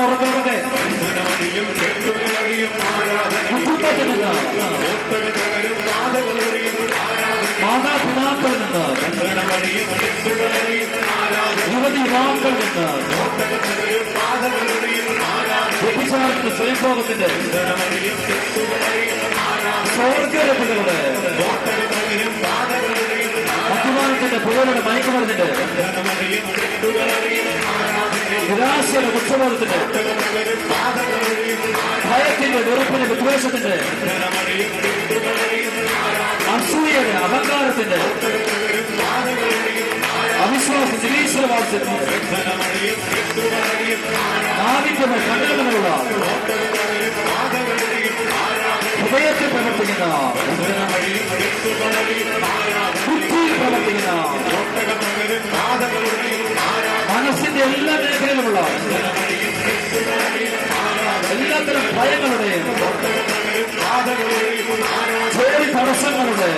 ഉറക്കെ മാതാപിതാക്കളിൽ നിന്ന് യുവതി യുവാക്കളിൽ നിന്ന് വ്യഭിചാരത്തിന്റെ സ്വയംഭോഗത്തിന്റെ സ്വർഗരഥകളുടെ മദ്യപാനത്തിന്റെ പുഴകളുടെ മയക്കുമരുന്നിന്റെ നിരാശയുടെ കുറ്റബോധത്തിന്റെ ഭയത്തിന്റെ വെറുപ്പിന്റെ വിദ്വേഷത്തിന്റെ അസൂയയുടെ അഹങ്കാരത്തിന്റെ അവിശ്വാസ നിരീശ്വരവാദത്തിന്റെ നാവിന്റെ കണ്ടനങ്ങളുള്ള ഹൃദയത്തിൽ പ്രവർത്തിക്കുന്ന ബുദ്ധിയിൽ പ്രവർത്തിക്കുന്ന മനസ്സിന്റെ എല്ലാ മേഖലയിലുമുള്ള എല്ലാത്തരം ഭയങ്ങളുടെയും ജോലി തടസ്സങ്ങളുടെ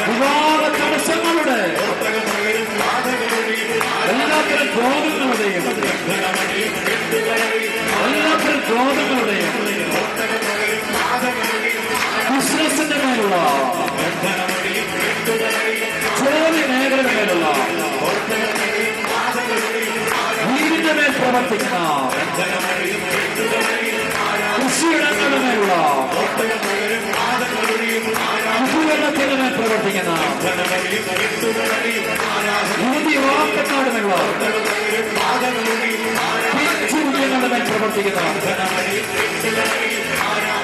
വിവാഹ തടസ്സങ്ങളുടെ എല്ലാത്തരം രോഗങ്ങളുടെയും ബിസിനസിന്റെ മേലുള്ള ജോലി മേഖലയുടെ മേലുള്ള വീടിന്റെ മേൽ പ്രവർത്തിക്കുന്ന കൃഷിയിടങ്ങളുടെ മേലുള്ള കുടിവെള്ളത്തിന്റെ മേൽ പ്രവർത്തിക്കുന്ന യുവതി യുവാക്കന്മാരുടെ മേലുള്ള പിച്ചുകുട്ടികളുടെ മേൽ പ്രവർത്തിക്കുന്ന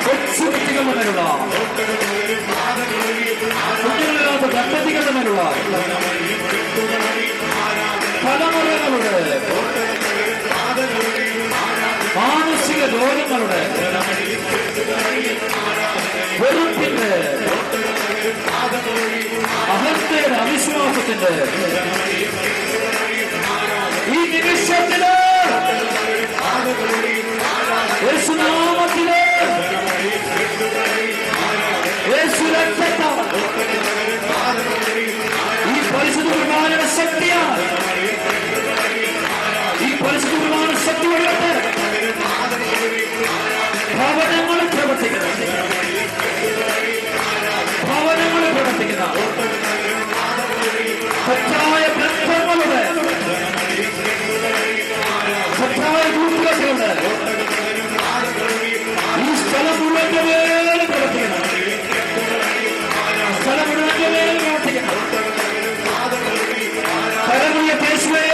കൊച്ചുകുട്ടികളുടെ മേലുള്ള കുട്ടികളില്ലാത്ത ദമ്പതികളുടെ മേലുള്ള തലമുറകളുടെ മാനസിക രോഗങ്ങളുടെ വെറുപ്പിന്റെ അഹന്തയുടെ അവിശ്വാസത്തിന്റെ ഈ നിമിഷത്തില് യേശുനാമത്തില് യേശുരക്തത്താൽ ഈ പരിശുദ്ധ കുർബാനയുടെ ശക്തിയാൽ ഈ പരിശുദ്ധ കുർബാന ശക്തി വഴിയിട്ട് ഭവനങ്ങളിൽ പ്രവർത്തിക്കുന്ന തെറ്റായ ബന്ധങ്ങളുടെ തെറ്റായ കൂട്ടുകെട്ടുകളുടെ ഈ സ്ഥലം മുഴുവന്റെ മേലെ പ്രവർത്തിക്കണം സ്ഥലം മുഴുവന്റെ മേലെ പ്രവർത്തിക്കണം പരമീയ പേശുവേ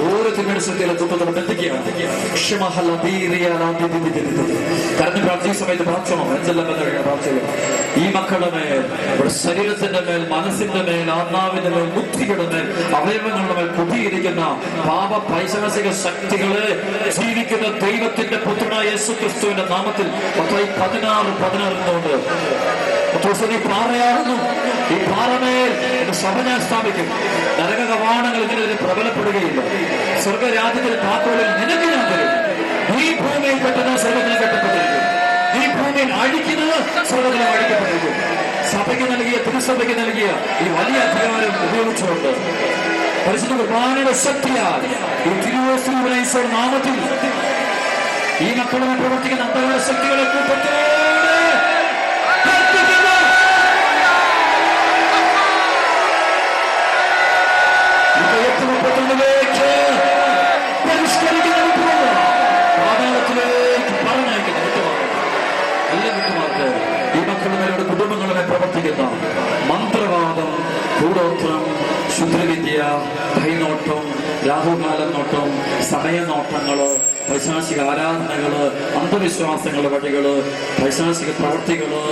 ഓരോ തിരുമനസ്സത്തിലും തുമ്പത്തോട് എത്തിക്കുകയാണ്. കരഞ്ഞ് പ്രാർത്ഥിക്കുന്ന സമയത്ത് പ്രാർത്ഥനോ എന്തെല്ലാം പ്രാർത്ഥിക്കുക. ഈ മക്കളുടെ മേൽ, ശരീരത്തിന്റെ മേൽ, മനസ്സിന്റെ മേൽ, ആത്മാവിന്റെ മേൽ, ബുദ്ധിയുടെ മേൽ, അവയവങ്ങളുടെ മേൽ കുടിയിരിക്കുന്ന പാപ പൈശാചിക ശക്തികളെ ജീവിക്കുന്ന ദൈവത്തിന്റെ പുത്രനായ യേശുക്രിസ്തുവിന്റെ നാമത്തിൽ 16:16 ഈ പാറയാകുന്നു, ഈ പാറമേൽ എന്റെ സഭ ഞാൻ സ്ഥാപിക്കും. നരക കവാടങ്ങൾ ഇതിനെതിരെ പ്രബലപ്പെടുകയില്ല. സ്വർഗരാജ്യത്തിന്റെ താക്കോലിൽ നിനക്ക് ഞാൻ തരും. ഈ ഭൂമിയിൽ പെട്ടെന്ന് സ്വർഗത്തിൽ കെട്ടപ്പെട്ടിരിക്കും. ഈ ഭൂമിയിൽ അഴിക്കുന്നത് സ്വർഗത്തിൽ അഴിക്കപ്പെട്ടിരിക്കും. സഭയ്ക്ക് നൽകിയ, തിരുസഭയ്ക്ക് നൽകിയ ഈ വലിയ അധികാരം ഉപയോഗിച്ചുകൊണ്ട് പരിശുദ്ധ കുർബാനയുടെ ശക്തിയാൽ ഈ തിരുവോസ്തീവനീശ്വര നാമത്തിൽ ഈ മക്കളുടെ പ്രവർത്തിക്കുന്ന അന്ധകാര ശക്തികളെ കൂട്ടത്തോടെ പാതാളത്തിലേക്ക് പറഞ്ഞയക്കുന്ന എല്ലാ വിട്ടുമാർക്ക് ഈ മക്കളുടെ കുടുംബങ്ങളുമേ പ്രവർത്തിക്കുന്ന മന്ത്രവാദം, കൂടോത്രം, ശുദ്രവിദ്യ, കൈനോട്ടം, രാഹുകാല നോട്ടം, സമയനോട്ടങ്ങള് പൈശാചിക ആരാധനകള്, അന്ധവിശ്വാസങ്ങളുടെ വഴികള്, പൈശാചിക പ്രവർത്തികള്,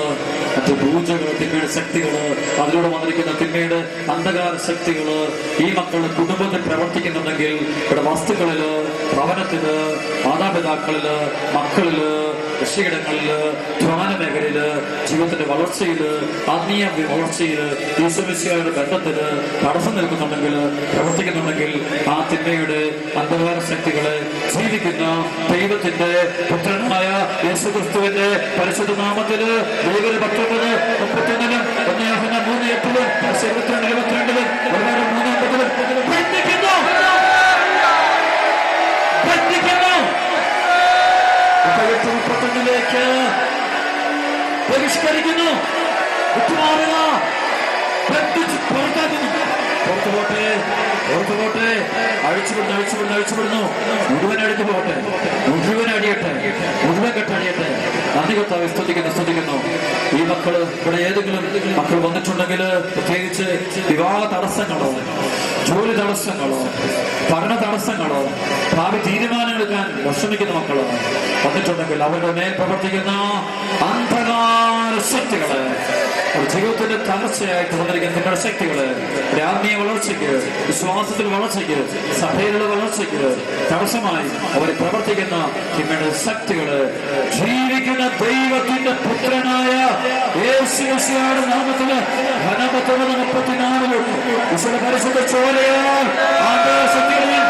മറ്റു പൂജകള്, തിന്മയുടെ ശക്തികള്, അതിലൂടെ വന്നിരിക്കുന്ന തിന്മയുടെ അന്ധകാര ശക്തികള് ഈ മക്കൾ കുടുംബത്തിൽ പ്രവർത്തിക്കുന്നുണ്ടെങ്കിൽ ഇവിടെ വസ്തുക്കളില്, ഭവനത്തില്, മാതാപിതാക്കളില്, മക്കളില്, കൃഷിയിടങ്ങളില്, ധ്യാന മേഖലയില്, ജീവിതത്തിന്റെ വളർച്ചയില്, ആത്മീയ വളർച്ചയില്, ഈശ്വരയുടെ ബന്ധത്തില് തടസ്സം നിൽക്കുന്നുണ്ടെങ്കിൽ, പ്രവർത്തിക്കുന്നുണ്ടെങ്കിൽ ആ തിന്മയുടെ അന്ധകാര ശക്തികളെ ജീവിക്കുന്ന ദൈവത്തിന്റെ പുത്രനായ യേശുക്രിസ്തുവിന്റെ പരിശുദ്ധ നാമത്തില് 19:31 3:8 22 ഒരുപാട് 3:30 ബഹിഷ്കരിക്കുന്നു, വിട്ടുമാറുക, പുറത്താക്കുന്നു. പുറത്തുപോട്ടെ, അഴിച്ചുവിടുന്നു. മുഴുവൻ അടിച്ചു പോകട്ടെ, മുഴുവൻ അടിയട്ടെ, മുഴുവൻ കെട്ടടിയട്ടെ. നന്ദി കർത്താവേ, സ്തുതിക്കുന്നു. ഈ മക്കള് ഇവിടെ ഏതെങ്കിലും മക്കൾ വന്നിട്ടുണ്ടെങ്കിൽ, പ്രത്യേകിച്ച് വിവാഹ തടസ്സങ്ങളോ, ജോലി തടസ്സങ്ങളോ, പഠന തടസ്സങ്ങളോ, ഭാവി തീരുമാനമെടുക്കാൻ വിഷമിക്കുന്ന മക്കളോ വന്നിട്ടുണ്ടെങ്കിൽ അവരുടെ മേൽ പ്രവർത്തിക്കുന്ന അന്ധകാര ശക്തികള്, ജീവിതത്തിന്റെ തകർച്ചയായിട്ട് വന്നിരിക്കുന്ന നിങ്ങളുടെ ശക്തികള്, ആത്മീയ വളർച്ചയ്ക്ക്, വിശ്വാസത്തിൽ വളർച്ചയ്ക്ക്, സഭയിലുള്ള വളർച്ചയ്ക്ക് തടസ്സമായി അവർ പ്രവർത്തിക്കുന്ന നിങ്ങളുടെ ശക്തികള് ജീവിക്കുന്ന ദൈവത്തിന്റെ പുത്രനായ യേശുവിന്റെ നാമത്തില് 34 പരിശുദ്ധ ചോരയാൽ ശക്തികളെ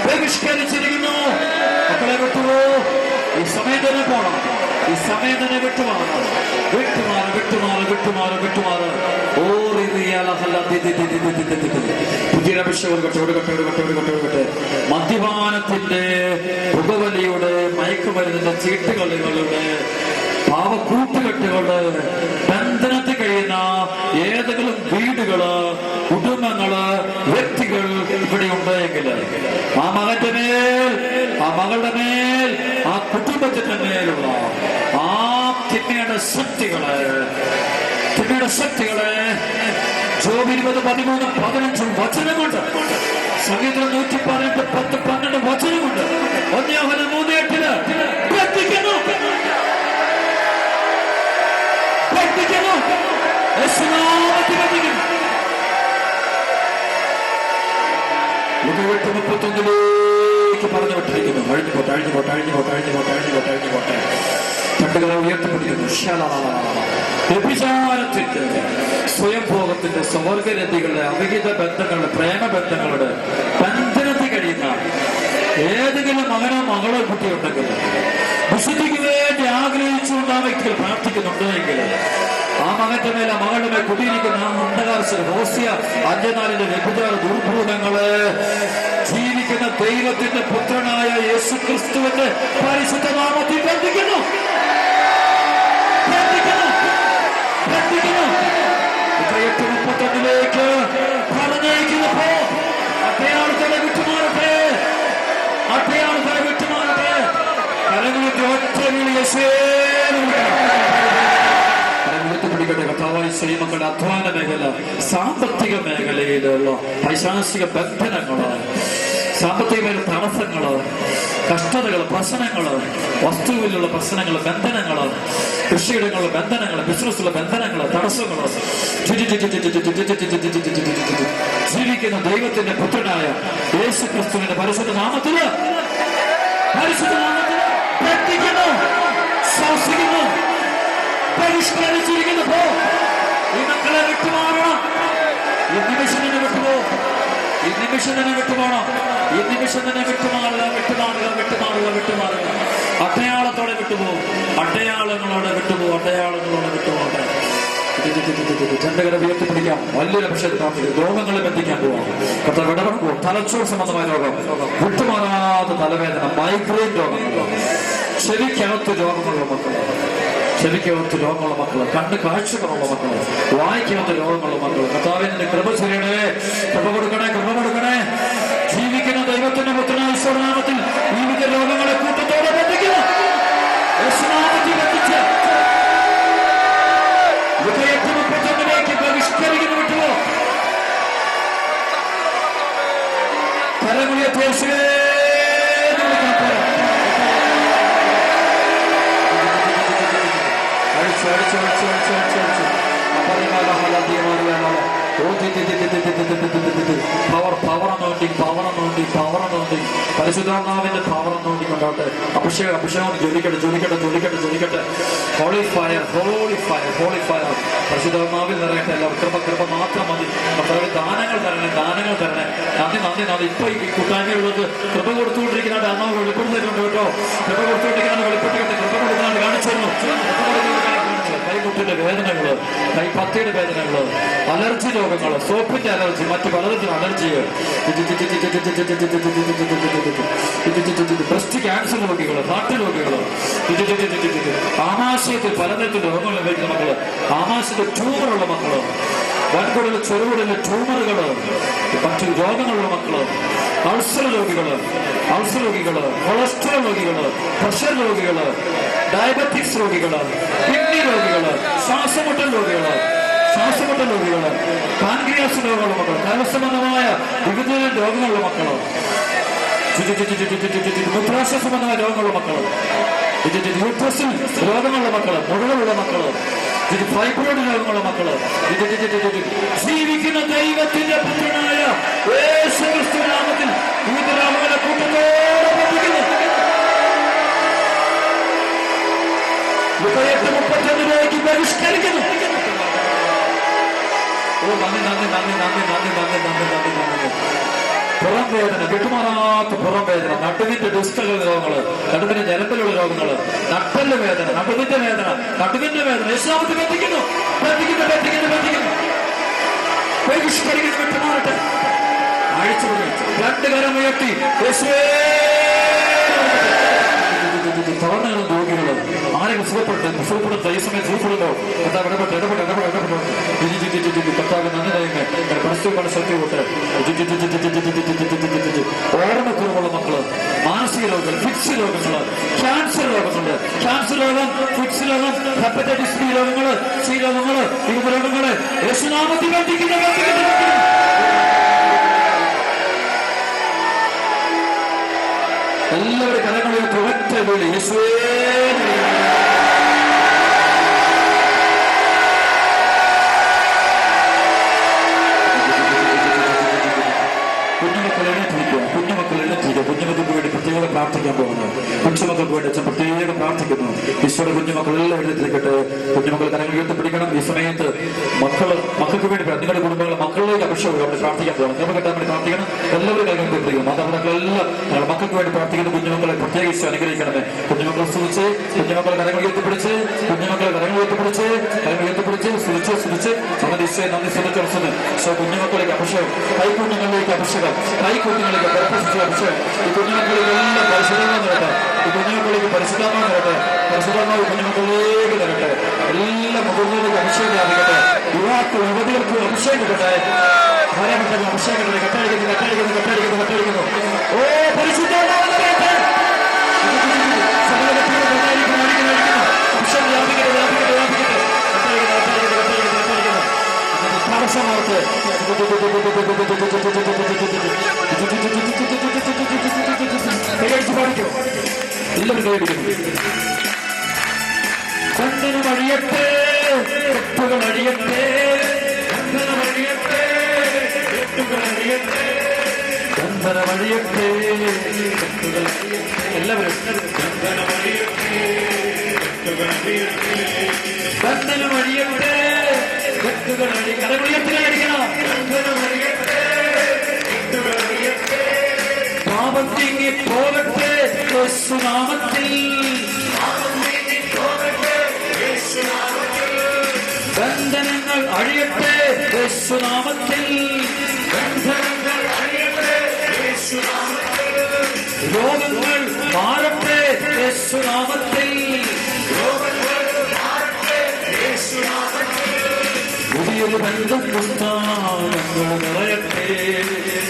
ബഹിഷ്കരിച്ചിരിക്കുന്നു. മക്കളെ വിട്ടുപോ, ഈ സമയം തന്നെ പോണം, ഈ സമയം തന്നെ വിട്ടുമാറ്. മദ്യപാനത്തിന്റെ, പുകവലിയുടെ, മയക്കുമരുന്നിന്റെ ചീട്ടുകളികളുടെ, പാവക്കൂട്ടുകെട്ടുകളുടെ ബന്ധനത്തിൽ കഴിയുന്ന ഏതെങ്കിലും വീടുകള്, കുടുംബങ്ങള്, വ്യക്തികൾ ഇവിടെ ഉണ്ടെങ്കിൽ ആ മകന്റെ മേൽ, ആ മകളുടെ മേൽ, ആ കുടുംബത്തിന്റെ മേലുള്ള ആ തിന്മയുടെ ശക്തികളെ ജോബ് 20:13-15 വചനമുണ്ട്. സംഗീതം 118 10-12 വചനമുണ്ട്. 1 യോഹന്നാൻ 3:8 പ്രവർത്തിക്കുന്നു. പറഞ്ഞു വിട്ടിരിക്കുന്നു. തട്ടുകളെ ഉയർത്തിപ്പിടിക്കുന്നു. വ്യഭിചാരത്തിന്റെ, സ്വയംഭോഗത്തിന്റെ, സ്വർഗരതികളുടെ, അവിഹിത ബന്ധങ്ങളുടെ, പ്രേമബന്ധങ്ങളുടെ ബന്ധനത്തിൽ കഴിയുന്ന ഏതെങ്കിലും മകനോ മകളോ കുട്ടിയുണ്ടെങ്കിൽ, വിശുദ്ധിക്ക് വേണ്ടി ആഗ്രഹിച്ചുകൊണ്ട് ആ വ്യക്തികൾ പ്രാർത്ഥിക്കുന്നുണ്ടോ എങ്കിൽ ആ മകന്റെ മേൽ, ആ മകളുടെ മേൽ കുടിയിരിക്കുന്ന ആ അന്ധകാര ഹോസ്യ 5-4 വ്യഭിചാര ദുർഭൂതങ്ങള് ജീവിക്കുന്ന ദൈവത്തിന്റെ പുത്രനായ യേശുക്രിസ്തുവിന്റെ പരിശുദ്ധ നാമത്തിൽ ബന്ധിക്കുന്നു. പറഞ്ഞയക്കുന്നപ്പോ അട്ടയാളത്തിലെ വിട്ടുമാറട്ടെ, കരങ്ങൾക്ക് ഒറ്റ പിടിക്കട്ടെ. കർത്താവായ ശ്രീമക്കളുടെ അധ്വാന മേഖല, സാമ്പത്തിക മേഖലയിലുള്ള പൈശാചിക ബന്ധനങ്ങള്, സാമ്പത്തിക തടസ്സങ്ങള്, കഷ്ടതകള്, പ്രശ്നങ്ങള്, വസ്തുവിലുള്ള പ്രശ്നങ്ങള്, ബന്ധനങ്ങള്, കൃഷിയിടങ്ങളിലെ ബന്ധനങ്ങള്, ബിസിനസ്സിലെ ബന്ധനങ്ങള്, തടസ്സങ്ങള് ജീവിക്കുന്ന ദൈവത്തിന്റെ പുത്രനായ യേശുക്രിസ്തുവിന്റെ പരിശുദ്ധ നാമത്തില് പ്രവർത്തിക്കുന്നു, ശ്വസിക്കുന്നു, പരിഷ്കരിച്ചിരിക്കുന്നു. ഈ മക്കളെ വിട്ടുമാറണം. ഈ നിമിഷം തന്നെ വിട്ടുമാറണം. അടയാളത്തോടെ വിട്ടുപോകും. അടയാളങ്ങളോടെ വിട്ടുപോകട്ടെ. ചണ്ടകര ഉയർത്തിപ്പിടിക്കാം. വലിയൊരു അഭിഷേകം പ്രാർത്ഥിക്കും. രോഗങ്ങളെ ബന്ധിക്കാൻ പോവാം. കർത്താവ് ഇടപെടുമ്പോൾ തലച്ചോർ സംബന്ധമായ രോഗം, വിട്ടുമാറാത്ത തലവേദന, മൈഗ്രെയിൻ രോഗങ്ങൾ, ചെവിക്കകത്ത് രോഗമുള്ള മക്കൾ, കണ്ണ് കാഴ്ചകളുള്ള മക്കൾ, വായിക്കകത്ത് രോഗമുള്ള മക്കൾ, കർത്താവിന്റെ കൃപ കൊടുക്കണേ. ജീവിക്കുന്ന ദൈവത്തിന്റെ പുത്രനായ ഈശ്വരനാമത്തിൽ ജീവിത രോഗങ്ങളെ കൂട്ടത്തോടെ ബന്ധിക്കുന്നു. ബന്ധിച്ച് 31 ബഹിഷ്കരിക്കുന്നു. കരമുയർത്തി യേശുവേ പരിശുദ്ധാത്മാവിന്റെ പവർ നോക്കിക്കൊണ്ടോട്ടെ. അഭിഷേകം ജ്വലിക്കട്ടെ. ഹോളി ഫയർ പരിശുദ്ധാത്മാവിൽ നിറയട്ടെ. എല്ലാവരും കൃപ മാത്രം മതി. ദാനങ്ങൾ തരണേ. നന്ദി. ഇപ്പൊ ഈ കൂട്ടായ്മയുള്ളത് കൃപ കൊടുത്തുകൊണ്ടിരിക്കുന്ന ആത്മാവ് വെളിപ്പെടുത്തിയിട്ടുണ്ട് കേട്ടോ. കൃപ കൊടുത്തുകൊണ്ടിരിക്കുന്ന വെളിപ്പെട്ടിട്ട് കൃപ കൊടുക്കാണ്ട് കാണിച്ചിരുന്നു. കൈമുട്ടിന്റെ വേദനകള്, കൈപ്പത്തിയുടെ വേദനകള്, അലർജി രോഗങ്ങള്, സോപ്പിന്റെ അലർജി, മറ്റു പലതരത്തിലുള്ള അലർജി, ബ്രസ്റ്റ് ക്യാൻസർ രോഗികള്, ഹാർട്ട് രോഗികള്, ആമാശയത്തിൽ പലതരത്തിൽ രോഗങ്ങൾ ലഭിക്കുന്ന മക്കള്, ആമാശയത്തിൽ ട്യൂമറുള്ള മക്കള്, വൻകുടലിൽ ചെറുകുടലിലെ ട്യൂമറുകള്, മറ്റു രോഗങ്ങളുള്ള മക്കള്, അൾസർ രോഗികള്, കൊളസ്ട്രോൾ രോഗികള്, പ്രഷർ രോഗികള്, ഡയബറ്റിക്സ് രോഗികള്, കിഡ്നി രോഗികള്, ശ്വാസമുട്ടൽ രോഗികള്, പാൻക്രിയാസ് രോഗമുള്ള മക്കള്, കരസംബന്ധമായ വിവിധ രോഗങ്ങളുള്ള മക്കള്, മൂത്രാശയ സംബന്ധമായ രോഗങ്ങളുള്ള മക്കള്, യൂട്രസിൽ രോഗങ്ങളുള്ള മക്കള്, മുഴകളുള്ള മക്കള്, ഫൈബ്രോയിഡ് രോഗമുള്ള മക്കള്, ജീവിക്കുന്ന ദൈവത്തിന്റെ പുത്രനായ യേശുക്രിസ്തു നാമത്തിൽ ഈ രോഗങ്ങളെ കൂട്ടത്തോടെ ബഹിഷ്കരിക്കുന്നു. പുറം വേദന, വിട്ടുമാറാത്ത പുറം വേദന, നടുവിന്റെ ദുഷ്ടകൾ രോഗങ്ങള്, നടുവിന്റെ ഞരമ്പിലുള്ള രോഗങ്ങള്, നട്ടല് വേദന, നടുവിന്റെ വേദന, യേശുനാമത്തിൽ ബന്ധിക്കുന്നു. ബഹിഷ്കരിക്കുന്നു, വിട്ടുമാറട്ടെ. അഴിച്ചുവിടുന്നു. രണ്ട് കരം ഉയർത്തി യേശുവേ. തളർന്നുകളും രോഗികളും ആരെങ്കിലും സുഖപ്പെടുത്ത ഈ സമയം സുഖപ്പെടുന്നോ ഇടപെട്ട് കർത്താവ് നന്ദിതായ്മ പരിസ്ഥിതിയുടെ ശ്രദ്ധയോട്ട് ഓർമ്മക്കുറവുള്ള മക്കള്, മാനസിക രോഗങ്ങൾ, ഫിക്സ് രോഗങ്ങള്, ക്യാൻസർ രോഗങ്ങള്, ഫിക്സ് രോഗം, ഹെപ്പറ്റൈറ്റിസ് ബി രോഗങ്ങള്, സി രോഗങ്ങള്, വിവിധ രോഗങ്ങള് യേശുനാമത്തിൽ ബന്ധിക്കുന്നു. എല്ലാവരും കരങ്ങളിൽ ഒറ്റ വിളി യേശുവേ. കുഞ്ഞുമക്കൾക്ക് വേണ്ടി പ്രത്യേകം പ്രാർത്ഥിക്കാൻ പോകുന്നു. കൊച്ചുമക്കൾക്ക് വേണ്ടി അച്ഛൻ പ്രത്യേകം പ്രാർത്ഥിക്കുന്നു. ഈശ്വര കുഞ്ഞുമക്കളെല്ലാം എഴുന്നേൽക്കട്ടെ. കുഞ്ഞുമക്കൾ കരങ്ങൾ ഉയർത്തിപ്പിടിക്കണം. ഈ സമയത്ത് മക്കൾക്ക് വേണ്ടി നിങ്ങളുടെ കുടുംബങ്ങളെ മക്കളിലേക്ക് അഭിഷേകം അവിടെ പ്രാർത്ഥിക്കാൻ പോകണം. കൃപ കിട്ടാൻ വേണ്ടി പ്രാർത്ഥിക്കണം. എല്ലാവരും കരങ്ങൾ ഉയർത്തിപ്പിടിക്കണം. മാതാപിതാക്കളെല്ലാം മക്കൾക്ക് വേണ്ടി പ്രാർത്ഥിക്കുന്ന കുഞ്ഞുമക്കളെ പ്രത്യേകിച്ച് അനുഗ്രഹിക്കണമേ. കുഞ്ഞുമക്കളെ സ്തുതിച്ച്, കുഞ്ഞുമക്കളെ കരങ്ങൾ ഉയർത്തിപ്പിടിച്ച്, സ്തുതിച്ച് നമ്മുടെ ഈശോയെ നന്ദി സ്തുതിച്ച് കുഞ്ഞുമക്കളിലേക്ക് അഭിഷേകം, കൈക്കുഞ്ഞുങ്ങളിലേക്ക് അഭിഷേകം, കൈക്കുഞ്ഞുങ്ങളിലേക്ക് അഭിഷേകം. ഈ കുഞ്ഞുമക്കളിലെല്ലാം പരിശുദ്ധമായി നിരട്ടെ. ഈ കുഞ്ഞുമക്കളിലേക്ക് പരിശുദ്ധമായി നിരട്ടെ. പരിശുദ്ധമായി കുഞ്ഞുമക്കളിലേക്ക് നിരട്ടെ. എല്ലാ മുതിർന്നവർക്ക് അഭിഷേകം ലഭിക്കട്ടെ. യുവതികൾക്ക് അഭിഷേകം കിട്ടട്ടെ. ഭാര്യപ്പെട്ട അഭിഷേകം കെട്ടടിക്കുന്നു. ഓ പരിശുദ്ധ അഭിഷേകം വ്യാപിക്കട്ടെ. തടസ്സമാർത്ത് കൈയടിച്ച് പാടിക്കോ. എല്ലാവരും കൈയടിക്കുന്നു. ചന്ദനം അഴിയട്ടെ, കെട്ടുകൾ അഴിയട്ടെ, ചന്ദനം അഴിയട്ടെ, കെട്ടുകൾ അഴിയട്ടെ, ചന്ദനം അഴിയട്ടെ, കെട്ടുകൾ അഴിയട്ടെ. എല്ലാവരും ചന്ദനം അഴിയട്ടെ, കെട്ടുകൾ അഴിയട്ടെ, ചന്ദനം അഴിയട്ടെ, കെട്ടുകൾ അഴി. കരമുയർത്തിലടിക്കണം. ചന്ദനം അഴിയട്ടെ, കെട്ടുകൾ അഴിയട്ടെ, പാപം നീങ്ങി പോകട്ടെ യേശുനാമത്തിൽ. ബന്ധനങ്ങൾ അഴിയട്ടെ യേശുനാമത്തിൽ. രോഗങ്ങൾ മാറട്ടെ യേശുനാമത്തിൽ. പുതിയൊരു ബന്ധസ്ഥാനങ്ങൾ നിറയട്ടെ.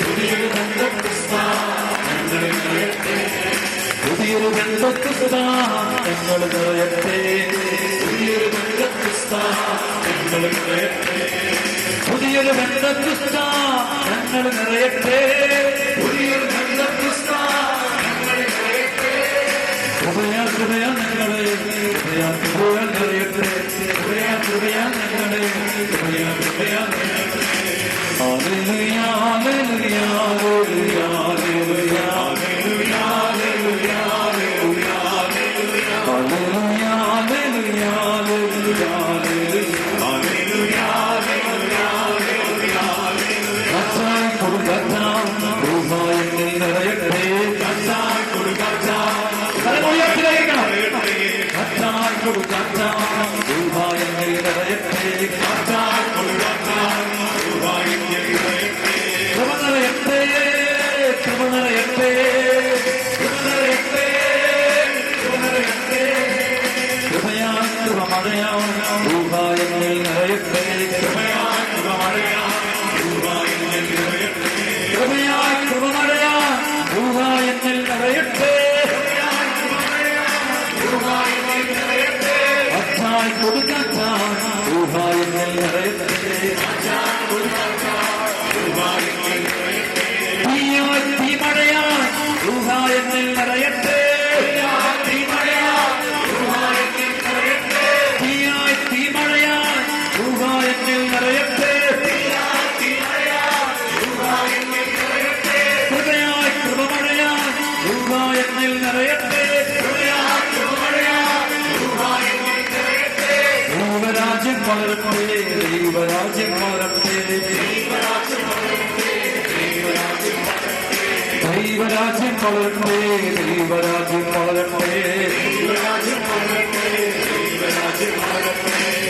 പുതിയൊരു ബന്ധസ്ഥാനങ്ങൾ നിറയട്ടെ. പുതിയൊരു ബന്ധസ്ഥാനങ്ങൾ നിറയട്ടെ. പുതിയൊരു ബന്ധസ്ഥാനങ്ങൾ നിറയട്ടെ. പുതിയൊരു ബന്ധസ്ഥാനങ്ങൾ നിറയട്ടെ. പുതിയൊരു കൃപയാൽ ഞങ്ങളെ കൃപയാൽ നിറയട്ടെ കൃപയാൽ ഞങ്ങളെ കൃപയാൽ ഹല്ലേലൂയ ഹല്ലേലൂയ ഹല്ലേലൂയ ഹല്ലേലൂയ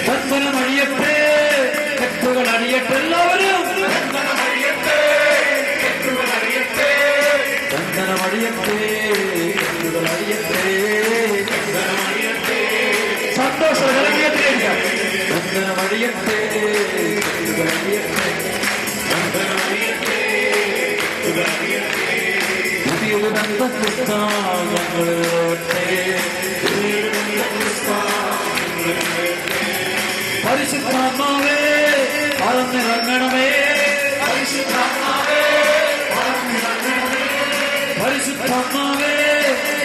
ബന്ധനമഴിയട്ടെ കെട്ടുകൾ അടിയട്ടെ എല്ലാവരും ബന്ധനമഴിയട്ടെ കെട്ടുകൾ അടിയട്ടെ സന്തോഷം ഇറങ്ങിയത്തിലേക്ക് ബന്ധനമഴിയട്ടെ കെട്ടുകൾ അടിയട്ടെ പുതിയൊരു പരിശുദ്ധാത്മാവേ പറന്നിറങ്ങണമേ പരിശുദ്ധാത്മാവേ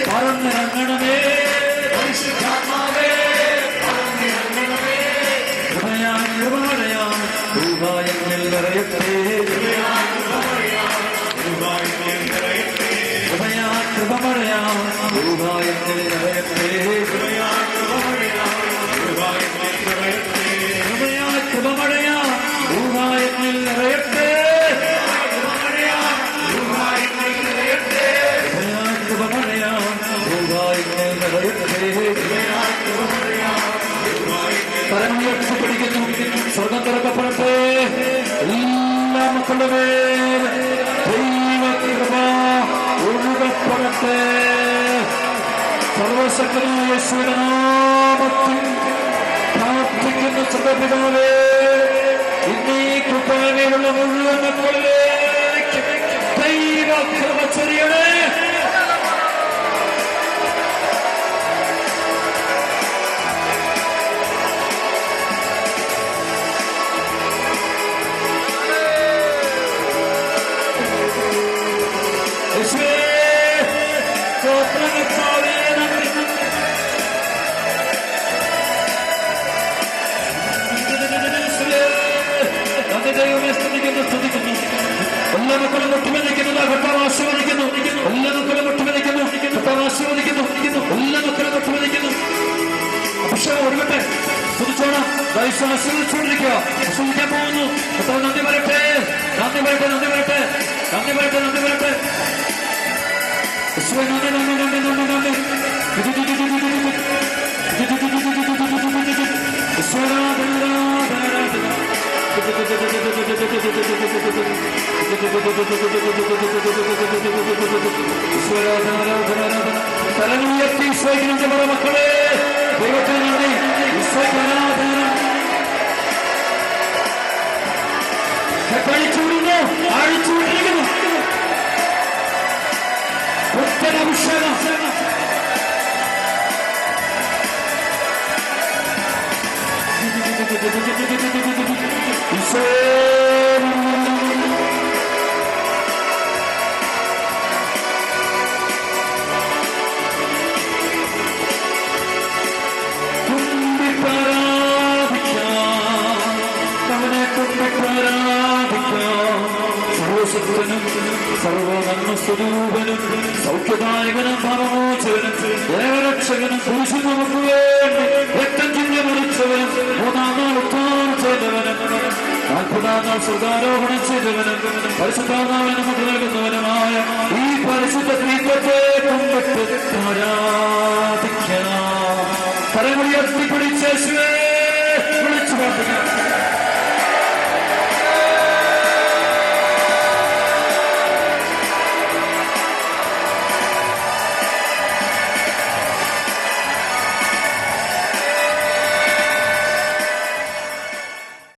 പറന്നിറങ്ങണമേ കൃപയാൻ കൃപമഴയാൻ ഭൂഭായങ്ങളിൽ നിറയട്ടെ കൃപയാൻ കൃപമഴയാൻ ഭൂഭായങ്ങളിൽ നിറയട്ടെ കൃപയാൻ കൃപമഴയാൻ ഭൂഭായങ്ങളിൽ നിറയട്ടെ കരമുയർത്തി പിടിക്കുന്നു സ്വർഗം തുറക്കപ്പെടട്ടെ എല്ലാ മക്കളുടെ മേൽ ദൈവകൃപ ഒഴുകപ്പെടട്ടെ സർവശക്തനായ യേശുവിന്റെ നാമത്തിൽ പ്രാർത്ഥിക്കുന്ന സർവ്വപിതാവേ ഇന്നീ കുപ്പായ്മയിലുള്ള മുഴുവൻ മക്കളിലേക്ക് ദൈവകൃപ ചൊരിയണേ എല്ലാ മക്കളും ഒട്ടുമതിക്കുന്നു കർത്താവ് ആശീർവദിക്കുന്നു എല്ലാ മക്കളും ഒട്ടുമതിക്കുന്നു കർത്താവ് ആശീർവദിക്കുന്നു എല്ലാ മക്കളും ഒട്ടുമതിക്കുന്നു അഭിഷേകം ഒരുവട്ടെ സ്തുതിച്ചോണം ആശീർവദിച്ചുകൊണ്ടിരിക്കുക ആശീർവദിക്കാൻ പോകുന്നു കർത്താവ് നന്ദി വരട്ടെ നന്ദി വരട്ടെ നന്ദി വരട്ടെ നന്ദി വരട്ടെ നന്ദി വരട്ടെ നന്ദി നന്ദി നന്ദി നന്ദി നന്ദി തലമുയർത്തി ഈശോയ്ക്ക് മക്കളെ ദൈവത്തിന് നന്ദി ഈശോയ്ക്ക് ആരാധന കഴിച്ചുകൊണ്ടിരുന്നു അഴിച്ചുകൊണ്ടിരിക്കുന്നു അഭിഷേകം ആരാധിക്കാം. സർവശക്തനും സർവനന്മസ്വരൂപനും സൗഖ്യദായകനും പാപമോചകനും ദേവരക്ഷകനും കുരിശിൽ നമുക്ക് വേണ്ടി രക്തം ചിന്തി മരിച്ചവനും മൂന്നാം നാൾ ഉത്ഥാനം ചെയ്തവനും 40-ാം നാൾ സ്വർഗ്ഗാരോഹണം ചെയ്തവനും പരിശുദ്ധാം നാമം നമുക്ക് നൽകുന്നവനുമായ ഈ പരിശുദ്ധ ദീപത്തെ കുമ്പിട്ട് ആരാധിക്കാം. കരമുയർത്തി പിടിച്ച് യേശുവേ വിളിച്ചു പ്രാർത്ഥിക്കാം.